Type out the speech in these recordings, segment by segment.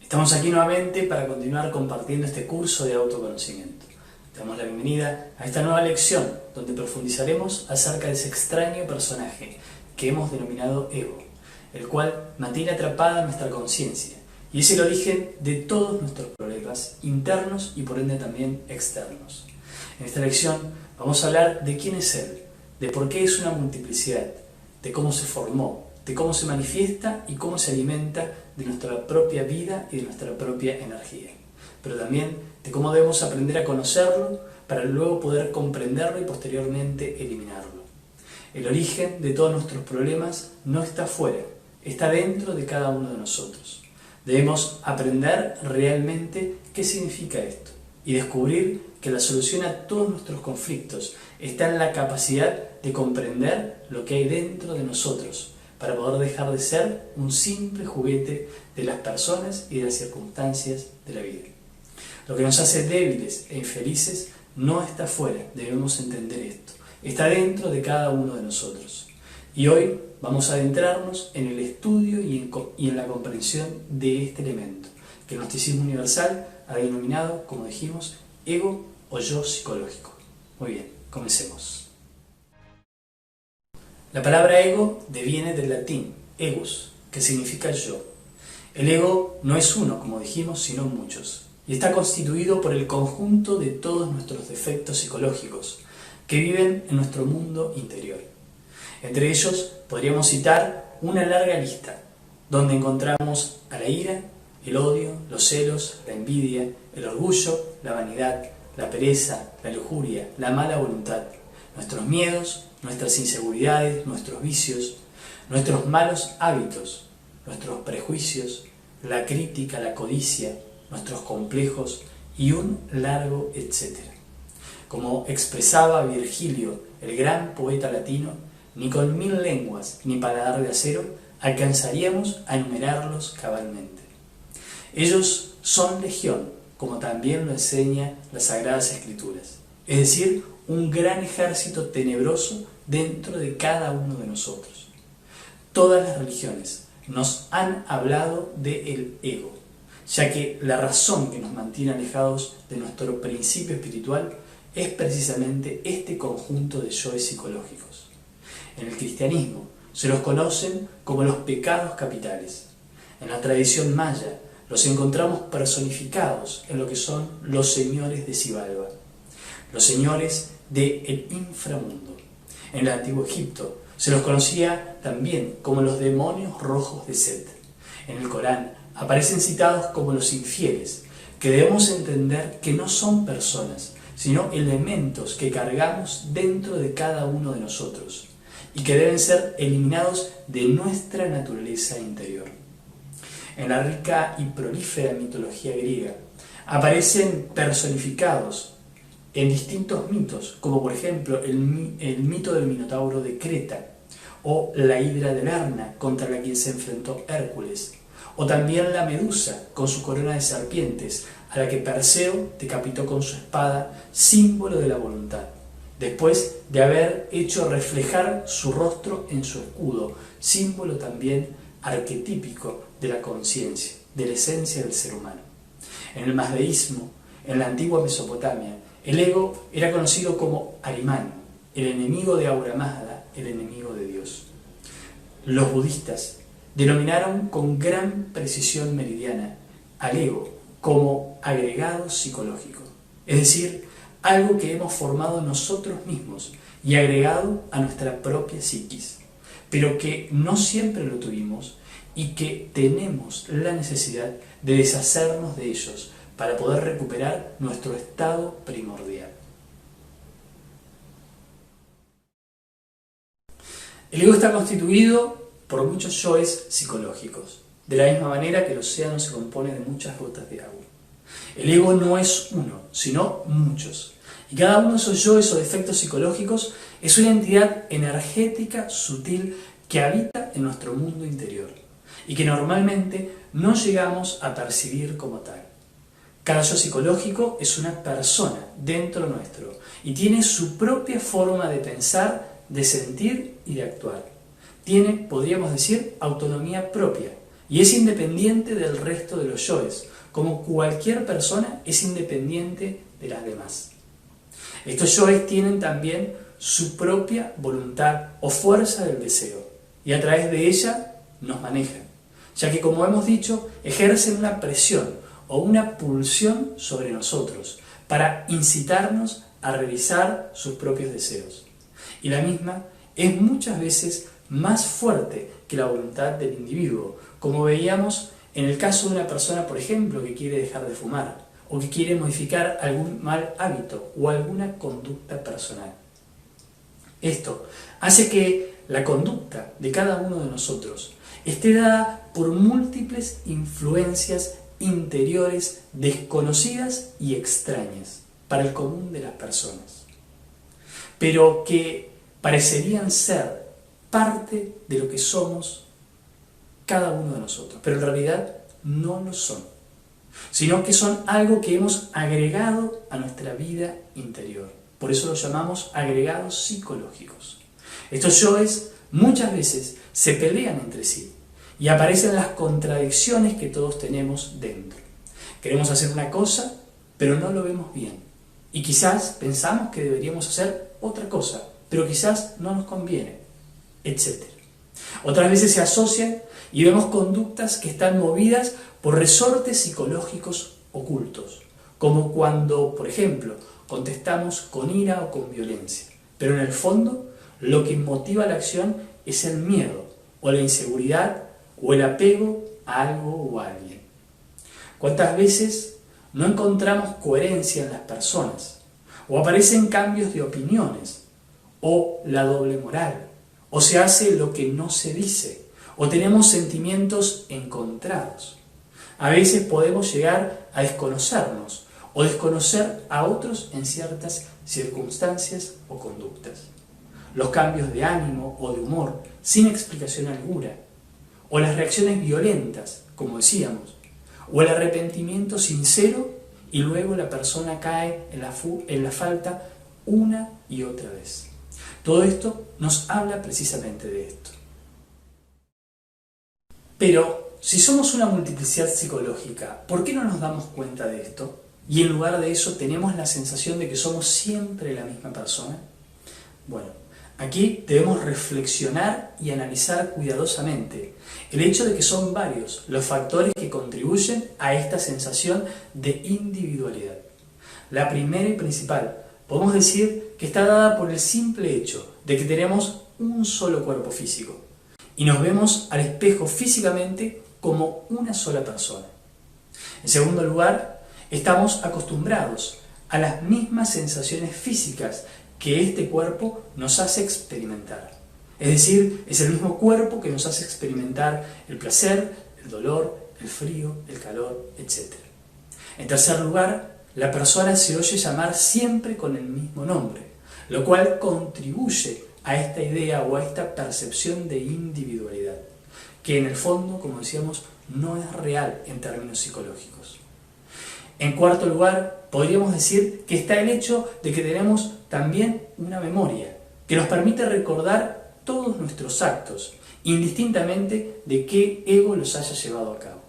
Estamos aquí nuevamente para continuar compartiendo este curso de autoconocimiento. Te damos la bienvenida a esta nueva lección donde profundizaremos acerca de ese extraño personaje que hemos denominado ego, el cual mantiene atrapada nuestra conciencia y es el origen de todos nuestros problemas internos y por ende también externos. En esta lección vamos a hablar de quién es él, de por qué es una multiplicidad, de cómo se formó, de cómo se manifiesta y cómo se alimenta de nuestra propia vida y de nuestra propia energía. Pero también de cómo debemos aprender a conocerlo para luego poder comprenderlo y posteriormente eliminarlo. El origen de todos nuestros problemas no está fuera, está dentro de cada uno de nosotros. Debemos aprender realmente qué significa esto y descubrir que la solución a todos nuestros conflictos está en la capacidad de comprender lo que hay dentro de nosotros, para poder dejar de ser un simple juguete de las personas y de las circunstancias de la vida. Lo que nos hace débiles e infelices no está fuera, debemos entender esto. Está dentro de cada uno de nosotros. Y hoy vamos a adentrarnos en el estudio y en la comprensión de este elemento, que el Gnosticismo Universal ha denominado, como dijimos, ego o yo psicológico. Muy bien, comencemos. La palabra ego deviene del latín egus, que significa yo. El ego no es uno, como dijimos, sino muchos, y está constituido por el conjunto de todos nuestros defectos psicológicos que viven en nuestro mundo interior. Entre ellos podríamos citar una larga lista, donde encontramos a la ira, el odio, los celos, la envidia, el orgullo, la vanidad, la pereza, la lujuria, la mala voluntad, nuestros miedos, nuestras inseguridades, nuestros vicios, nuestros malos hábitos, nuestros prejuicios, la crítica, la codicia, nuestros complejos y un largo etcétera. Como expresaba Virgilio, el gran poeta latino, ni con 1000 lenguas ni paladar de acero alcanzaríamos a enumerarlos cabalmente. Ellos son legión, como también lo enseña las Sagradas Escrituras, es decir, un gran ejército tenebroso dentro de cada uno de nosotros. Todas las religiones nos han hablado del ego, ya que la razón que nos mantiene alejados de nuestro principio espiritual es precisamente este conjunto de yoes psicológicos. En el cristianismo se los conocen como los pecados capitales. En la tradición maya los encontramos personificados en lo que son los señores de Xibalba, los señores del inframundo. En el antiguo Egipto se los conocía también como los demonios rojos de Set. En el Corán aparecen citados como los infieles, que debemos entender que no son personas, sino elementos que cargamos dentro de cada uno de nosotros y que deben ser eliminados de nuestra naturaleza interior. En la rica y prolífera mitología griega aparecen personificados en distintos mitos, como por ejemplo el mito del Minotauro de Creta, o la hidra de Lerna, contra la que se enfrentó Hércules, o también la Medusa, con su corona de serpientes, a la que Perseo decapitó con su espada, símbolo de la voluntad, después de haber hecho reflejar su rostro en su escudo, símbolo también arquetípico de la conciencia, de la esencia del ser humano. En el mazdeísmo, en la antigua Mesopotamia, el ego era conocido como Ahriman, el enemigo de Ahura Mazda, el enemigo de Dios. Los budistas denominaron con gran precisión meridiana al ego como agregado psicológico, es decir, algo que hemos formado nosotros mismos y agregado a nuestra propia psiquis, pero que no siempre lo tuvimos y que tenemos la necesidad de deshacernos de ellos para poder recuperar nuestro estado primordial. El ego está constituido por muchos yoes psicológicos, de la misma manera que el océano se compone de muchas gotas de agua. El ego no es uno, sino muchos, y cada uno de esos yoes o defectos psicológicos es una entidad energética sutil que habita en nuestro mundo interior y que normalmente no llegamos a percibir como tal. Cada yo psicológico es una persona dentro nuestro y tiene su propia forma de pensar, de sentir y de actuar. Tiene, podríamos decir, autonomía propia, y es independiente del resto de los yoes, como cualquier persona es independiente de las demás. Estos yoes tienen también su propia voluntad o fuerza del deseo, y a través de ella nos manejan, ya que, como hemos dicho, ejercen una presión o una pulsión sobre nosotros para incitarnos a realizar sus propios deseos. Y la misma es muchas veces más fuerte que la voluntad del individuo, como veíamos en el caso de una persona, por ejemplo, que quiere dejar de fumar o que quiere modificar algún mal hábito o alguna conducta personal. Esto hace que la conducta de cada uno de nosotros esté dada por múltiples influencias interiores desconocidas y extrañas para el común de las personas, pero que parecerían ser parte de lo que somos cada uno de nosotros, pero en realidad no lo son, sino que son algo que hemos agregado a nuestra vida interior. Por eso los llamamos agregados psicológicos. Estos yoes muchas veces se pelean entre sí y aparecen las contradicciones que todos tenemos dentro. Queremos hacer una cosa, pero no lo vemos bien. Y quizás pensamos que deberíamos hacer otra cosa, pero quizás no nos conviene, etc. Otras veces se asocian y vemos conductas que están movidas por resortes psicológicos ocultos, como cuando, por ejemplo, contestamos con ira o con violencia, pero en el fondo lo que motiva la acción es el miedo, o la inseguridad, o el apego a algo o a alguien. ¿Cuántas veces no encontramos coherencia en las personas? O aparecen cambios de opiniones, o la doble moral, o se hace lo que no se dice, o tenemos sentimientos encontrados. A veces podemos llegar a desconocernos, o desconocer a otros en ciertas circunstancias o conductas. Los cambios de ánimo o de humor sin explicación alguna, o las reacciones violentas, como decíamos, o el arrepentimiento sincero y luego la persona cae en la falta una y otra vez. Todo esto nos habla precisamente de esto. Pero, si somos una multiplicidad psicológica, ¿por qué no nos damos cuenta de esto? Y en lugar de eso tenemos la sensación de que somos siempre la misma persona. Bueno, aquí debemos reflexionar y analizar cuidadosamente el hecho de que son varios los factores que contribuyen a esta sensación de individualidad. La primera y principal, podemos decir que está dada por el simple hecho de que tenemos un solo cuerpo físico y nos vemos al espejo físicamente como una sola persona. En segundo lugar, estamos acostumbrados a las mismas sensaciones físicas que este cuerpo nos hace experimentar. Es decir, es el mismo cuerpo que nos hace experimentar el placer, el dolor, el frío, el calor, etc. En tercer lugar, la persona se oye llamar siempre con el mismo nombre, lo cual contribuye a esta idea o a esta percepción de individualidad, que en el fondo, como decíamos, no es real en términos psicológicos. En cuarto lugar, podríamos decir que está el hecho de que tenemos también una memoria que nos permite recordar todos nuestros actos, indistintamente de qué ego los haya llevado a cabo.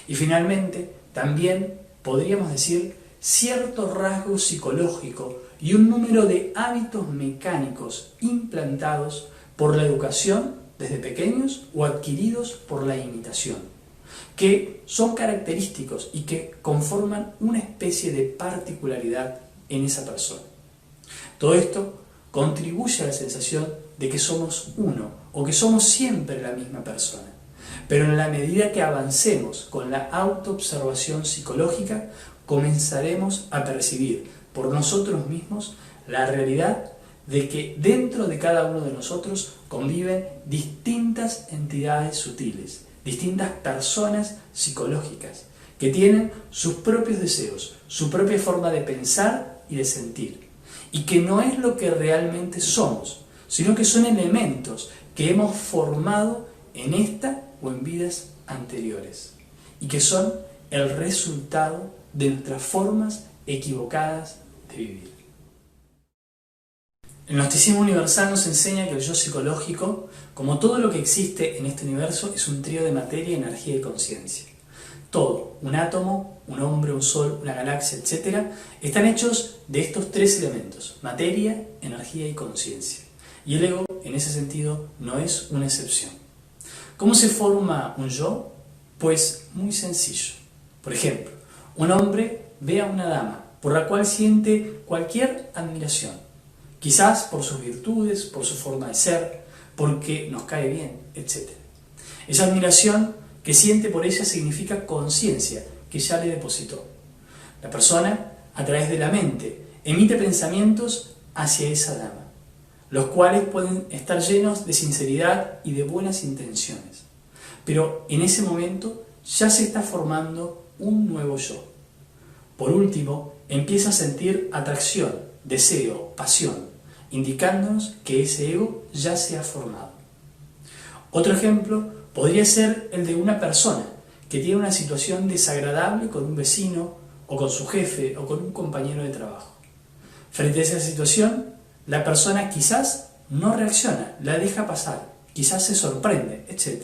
Y finalmente, también podríamos decir cierto rasgo psicológico y un número de hábitos mecánicos implantados por la educación desde pequeños o adquiridos por la imitación, que son característicos y que conforman una especie de particularidad en esa persona. Todo esto contribuye a la sensación de que somos uno o que somos siempre la misma persona. Pero en la medida que avancemos con la autoobservación psicológica, comenzaremos a percibir por nosotros mismos la realidad de que dentro de cada uno de nosotros conviven distintas entidades sutiles, distintas personas psicológicas, que tienen sus propios deseos, su propia forma de pensar y de sentir, y que no es lo que realmente somos, sino que son elementos que hemos formado en esta o en vidas anteriores, y que son el resultado de nuestras formas equivocadas de vivir. El gnosticismo universal nos enseña que el yo psicológico, como todo lo que existe en este universo, es un trío de materia, energía y conciencia. Todo, un átomo, un hombre, un sol, una galaxia, etc., están hechos de estos tres elementos: materia, energía y conciencia. Y el ego, en ese sentido, no es una excepción. ¿Cómo se forma un yo? Pues muy sencillo. Por ejemplo, un hombre ve a una dama por la cual siente cualquier admiración, quizás por sus virtudes, por su forma de ser, porque nos cae bien, etc. Esa admiración que siente por ella significa conciencia que ya le depositó. La persona, a través de la mente, emite pensamientos hacia esa dama, los cuales pueden estar llenos de sinceridad y de buenas intenciones. Pero en ese momento ya se está formando un nuevo yo. Por último, empieza a sentir atracción, deseo, pasión, indicándonos que ese ego ya se ha formado. Otro ejemplo podría ser el de una persona que tiene una situación desagradable con un vecino, o con su jefe, o con un compañero de trabajo. Frente a esa situación, la persona quizás no reacciona, la deja pasar, quizás se sorprende, etc.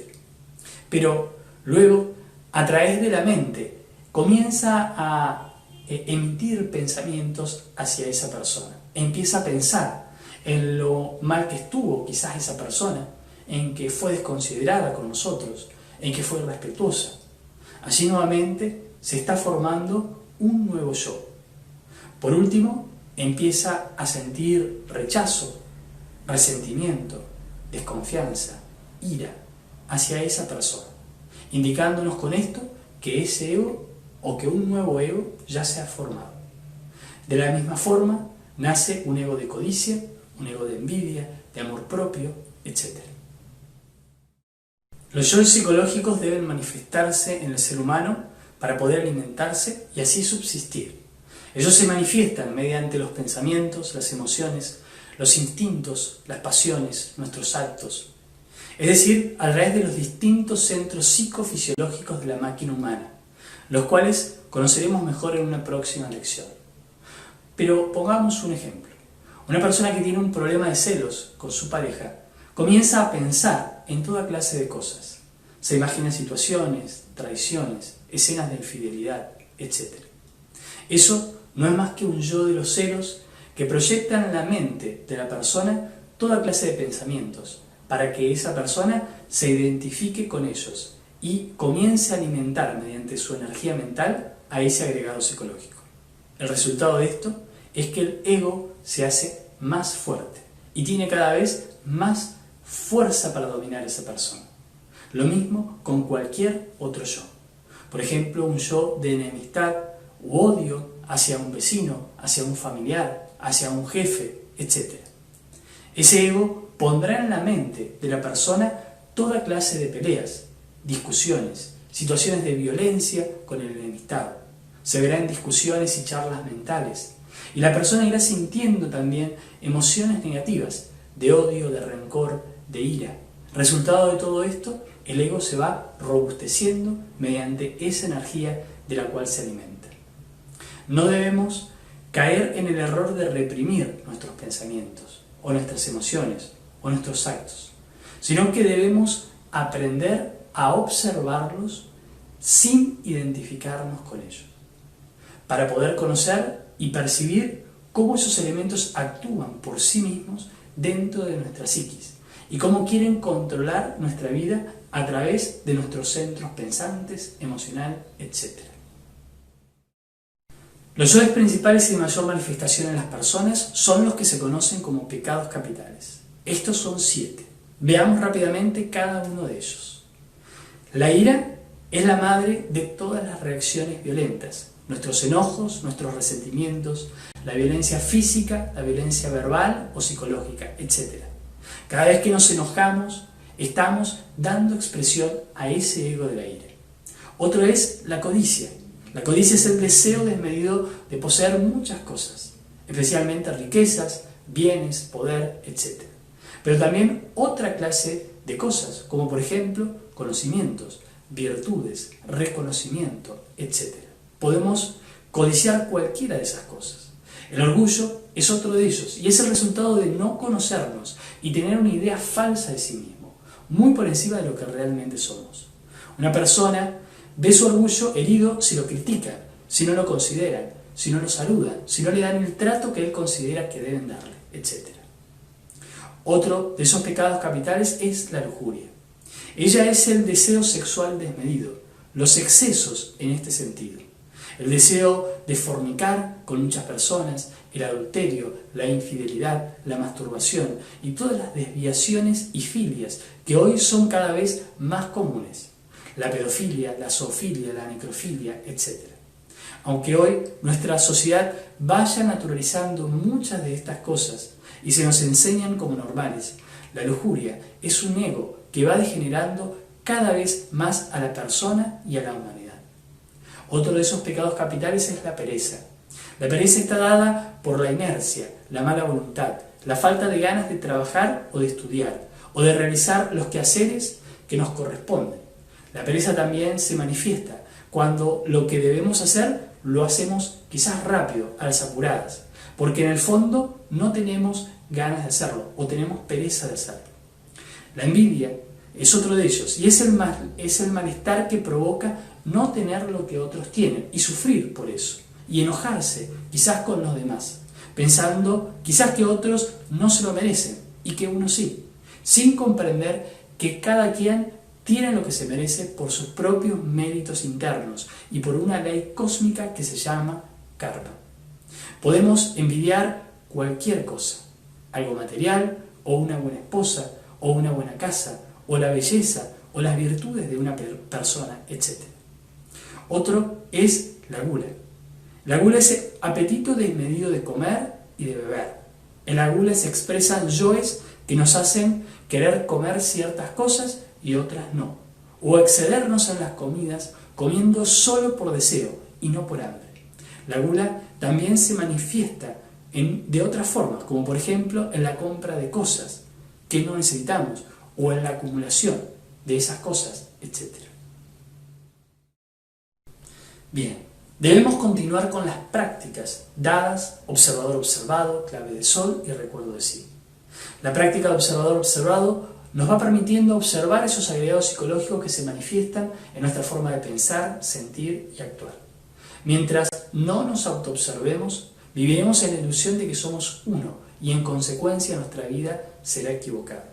Pero luego, a través de la mente, comienza a emitir pensamientos hacia esa persona. Empieza a pensar en lo mal que estuvo quizás esa persona, en que fue desconsiderada con nosotros, en que fue irrespetuosa. Allí nuevamente se está formando un nuevo yo. Por último, empieza a sentir rechazo, resentimiento, desconfianza, ira hacia esa persona, indicándonos con esto que ese ego o que un nuevo ego ya se ha formado. De la misma forma, nace un ego de codicia, un ego de envidia, de amor propio, etc. Los yoes psicológicos deben manifestarse en el ser humano para poder alimentarse y así subsistir. Ellos se manifiestan mediante los pensamientos, las emociones, los instintos, las pasiones, nuestros actos, es decir, a través de los distintos centros psicofisiológicos de la máquina humana, los cuales conoceremos mejor en una próxima lección. Pero pongamos un ejemplo. Una persona que tiene un problema de celos con su pareja comienza a pensar en toda clase de cosas. Se imagina situaciones, traiciones, escenas de infidelidad, etc. Eso no es más que un yo de los celos que proyecta en la mente de la persona toda clase de pensamientos para que esa persona se identifique con ellos y comience a alimentar mediante su energía mental a ese agregado psicológico. El resultado de esto es que el ego se hace más fuerte y tiene cada vez más fuerza para dominar a esa persona. Lo mismo con cualquier otro yo. Por ejemplo, un yo de enemistad u odio hacia un vecino, hacia un familiar, hacia un jefe, etc. Ese ego pondrá en la mente de la persona toda clase de peleas, discusiones, situaciones de violencia con el enemistado. Se verá en discusiones y charlas mentales. Y la persona irá sintiendo también emociones negativas, de odio, de rencor, de ira. Resultado de todo esto, el ego se va robusteciendo mediante esa energía de la cual se alimenta. No debemos caer en el error de reprimir nuestros pensamientos, o nuestras emociones, o nuestros actos, sino que debemos aprender a observarlos sin identificarnos con ellos, para poder conocer y percibir cómo esos elementos actúan por sí mismos dentro de nuestra psiquis y cómo quieren controlar nuestra vida a través de nuestros centros pensantes, emocional, etc. Los yoes principales y de mayor manifestación en las personas son los que se conocen como pecados capitales. Estos son 7. Veamos rápidamente cada uno de ellos. La ira es la madre de todas las reacciones violentas, nuestros enojos, nuestros resentimientos, la violencia física, la violencia verbal o psicológica, etc. Cada vez que nos enojamos, estamos dando expresión a ese ego de la ira. Otro es la codicia. La codicia es el deseo desmedido de poseer muchas cosas, especialmente riquezas, bienes, poder, etc. Pero también otra clase de cosas, como por ejemplo conocimientos, virtudes, reconocimiento, etc. Podemos codiciar cualquiera de esas cosas. El orgullo es otro de ellos y es el resultado de no conocernos y tener una idea falsa de sí mismo, muy por encima de lo que realmente somos. Una persona ve su orgullo herido si lo critican, si no lo consideran, si no lo saludan, si no le dan el trato que él considera que deben darle, etc. Otro de esos pecados capitales es la lujuria. Ella es el deseo sexual desmedido, los excesos en este sentido. El deseo de fornicar con muchas personas, el adulterio, la infidelidad, la masturbación y todas las desviaciones y filias que hoy son cada vez más comunes. La pedofilia, la zoofilia, la necrofilia, etc. Aunque hoy nuestra sociedad vaya naturalizando muchas de estas cosas y se nos enseñan como normales, la lujuria es un ego que va degenerando cada vez más a la persona y a la humanidad. Otro de esos pecados capitales es la pereza. La pereza está dada por la inercia, la mala voluntad, la falta de ganas de trabajar o de estudiar, o de realizar los quehaceres que nos corresponden. La pereza también se manifiesta cuando lo que debemos hacer lo hacemos quizás rápido, a las apuradas, porque en el fondo no tenemos ganas de hacerlo o tenemos pereza de hacerlo. La envidia es otro de ellos y es el malestar que provoca no tener lo que otros tienen y sufrir por eso y enojarse quizás con los demás, pensando quizás que otros no se lo merecen y que uno sí, sin comprender que cada quien tiene lo que se merece por sus propios méritos internos y por una ley cósmica que se llama karma. Podemos envidiar cualquier cosa, algo material, o una buena esposa, o una buena casa, o la belleza, o las virtudes de una persona, etc. Otro es la gula. La gula es el apetito desmedido de comer y de beber. En la gula se expresan yoes que nos hacen querer comer ciertas cosas y otras no, o excedernos en las comidas comiendo solo por deseo y no por hambre. La gula también se manifiesta de otras formas, como por ejemplo en la compra de cosas que no necesitamos o en la acumulación de esas cosas, etc. Bien, debemos continuar con las prácticas dadas, observador observado, clave de sol y recuerdo de sí. La práctica de observador observado nos va permitiendo observar esos agregados psicológicos que se manifiestan en nuestra forma de pensar, sentir y actuar. Mientras no nos autoobservemos, viviremos en la ilusión de que somos uno y en consecuencia nuestra vida será equivocada.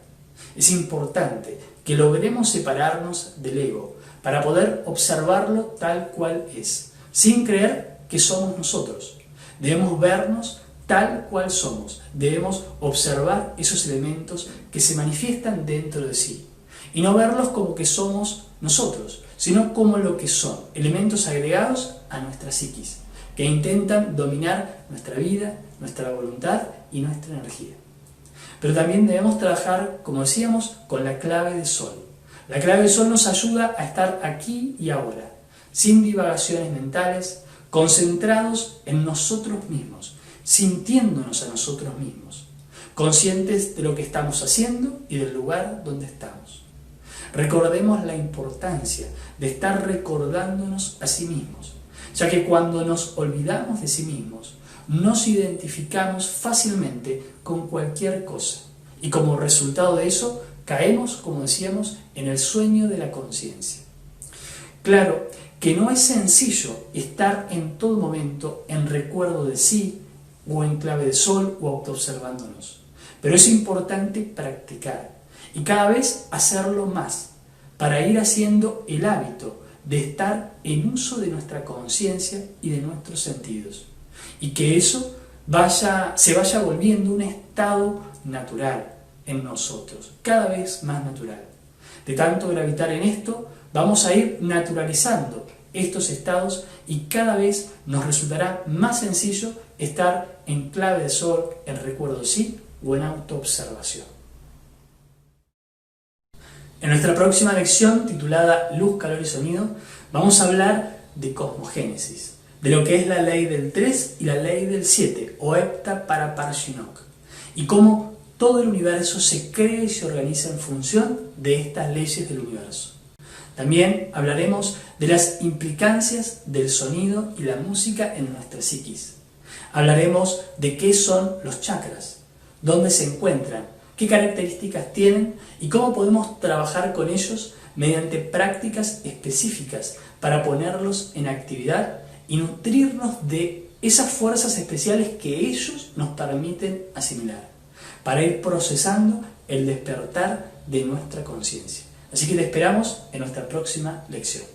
Es importante que logremos separarnos del ego para poder observarlo tal cual es, sin creer que somos nosotros. Debemos vernos tal cual somos. Debemos observar esos elementos que se manifiestan dentro de sí y no verlos como que somos nosotros, sino como lo que son, elementos agregados a nuestra psiquis, que intentan dominar nuestra vida, nuestra voluntad y nuestra energía. Pero también debemos trabajar, como decíamos, con la clave de sol. La clave de sol nos ayuda a estar aquí y ahora, sin divagaciones mentales, concentrados en nosotros mismos, sintiéndonos a nosotros mismos, conscientes de lo que estamos haciendo y del lugar donde estamos. Recordemos la importancia de estar recordándonos a sí mismos, ya que cuando nos olvidamos de sí mismos, nos identificamos fácilmente con cualquier cosa y como resultado de eso caemos, como decíamos, en el sueño de la conciencia. Claro que no es sencillo estar en todo momento en recuerdo de sí, o en clave de sol o autoobservándonos. Pero es importante practicar y cada vez hacerlo más para ir haciendo el hábito de estar en uso de nuestra conciencia y de nuestros sentidos. Y que eso se vaya volviendo un estado natural en nosotros, cada vez más natural. De tanto gravitar en esto, vamos a ir naturalizando estos estados y cada vez nos resultará más sencillo estar en clave de sol, en recuerdo de sí o en autoobservación. En nuestra próxima lección, titulada Luz, Calor y Sonido, vamos a hablar de cosmogénesis, de lo que es la ley del 3 y la ley del 7, o Hepta Paraparshinok, y cómo todo el universo se crea y se organiza en función de estas leyes del universo. También hablaremos de las implicancias del sonido y la música en nuestra psiquis. Hablaremos de qué son los chakras, dónde se encuentran, qué características tienen y cómo podemos trabajar con ellos mediante prácticas específicas para ponerlos en actividad y nutrirnos de esas fuerzas especiales que ellos nos permiten asimilar, para ir procesando el despertar de nuestra conciencia. Así que te esperamos en nuestra próxima lección.